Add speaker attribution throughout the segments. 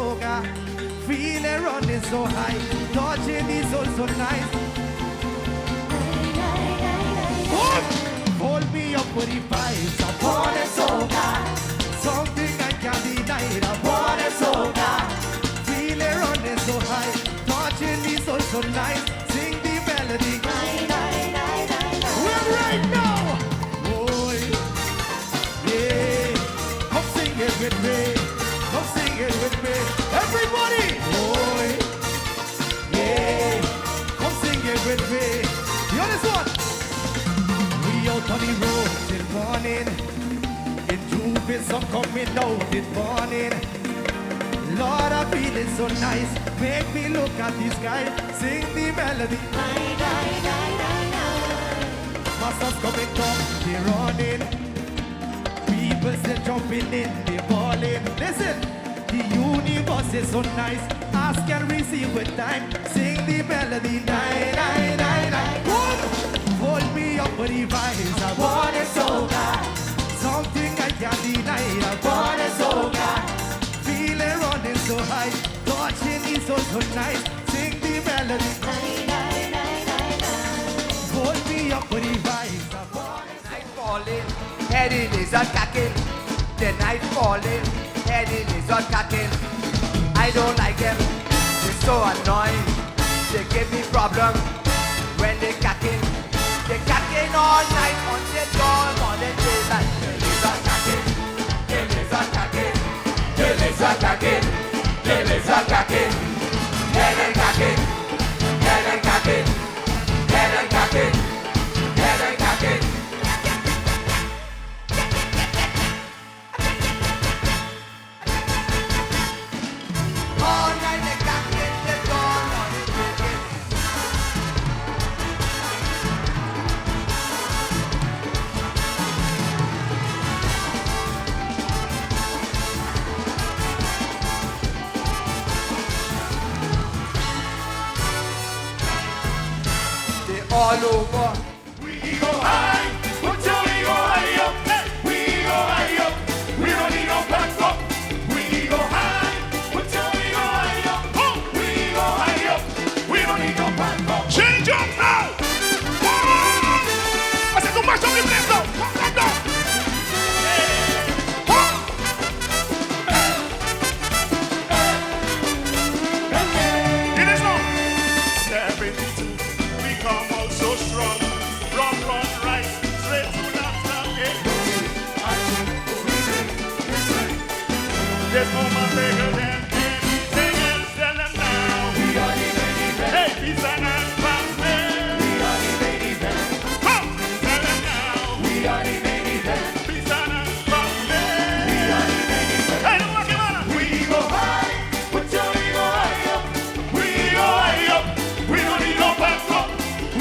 Speaker 1: soca, feeling running so high, touching is also nice. Hold me up with the vibes, I wanna soca, something I can't deny, I wanna soca, feeling running so high, touching is also nice, sing the melody. We're right now, boy, yeah, come sing it with me, come sing it with me, everybody, boy, yeah, come sing it with me. You know this one? We out on the road till morning, in Jupiter I'm coming out in morning. Lord, I feel it so nice, make me look at the sky, sing the melody. Masters coming up, they running, people still jumping in, they balling. Listen, the universe is so nice, ask and receive with time, sing the melody. Nine, nine, nine, nine. Hold me up with the vibes, I want it so bad, something I can't deny, I want it so bad. Feeling running so high, touching is so nice, sing the melody. Hold me up with the vibes, I want it.
Speaker 2: Night falling, heading is on cacking. The night falling, heading is on cacking. I don't like them, they're so annoying. They give me problem when they cacking. They cacking all night on the dawn, on the daylight. They is on cacking, they is on cacking. They is on cacking, they is on cacking. Head and cacking, head and cacking, head and cacking, head and cacking. All night they cacking, they dawn on the daylight. All over.
Speaker 3: We go high, until we go high up. We go high up, we don't need no back up. We go high, until we go high up. We go high up, we don't need no back up. Change up now! I said, too much of the place now! Come down! It is now! 72, we come out so strong. Run, right, straight to the top. There's no man bigger than anything else. Tell them now. We are the main event. Hey, peace and family. We are the main event. Come, tell them now. We are the main event. Peace and family. We are the main event. Hey, don't walk him on. We go high, until we go high up. We go high up. We don't need no back up.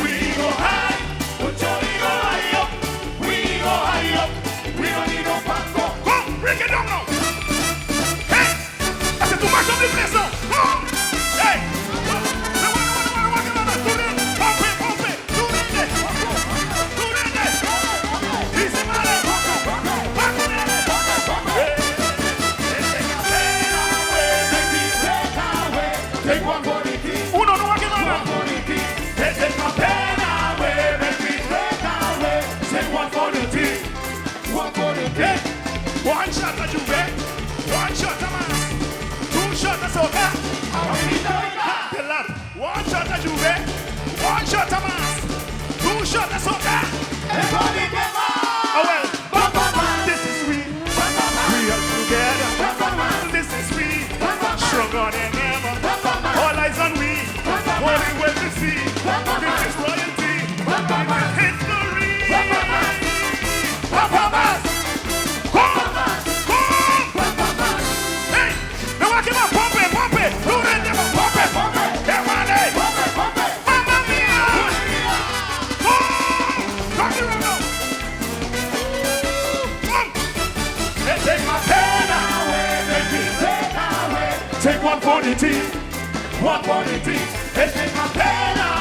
Speaker 3: We go high, until we go high up. We go high up. We don't need no back up. Come, break it down now. Hey, I said too much of the place now. Come, hey. Take one for the team. Uno, no one for the team. Take my pen away, make me take away. Take one for the team. One for the team. One shot at Juve, one shot at Mas, two shots at Soca. One shot at Juve, one shot at Mas, two shots at Soca. Everybody get on. Oh well, this is sweet. We are together. This is sweet. Stronger than ever. All eyes on me. Only way to see. This is royalty. This is history. Papamas. Hey, now walk him up. Pump it. Who did them? Pump it. Come on, hey. Mamma mia. Rock it now. Come. Hey, take my pen away. Make me take away. Take one for the team. One for the team. Hey, take my pen away.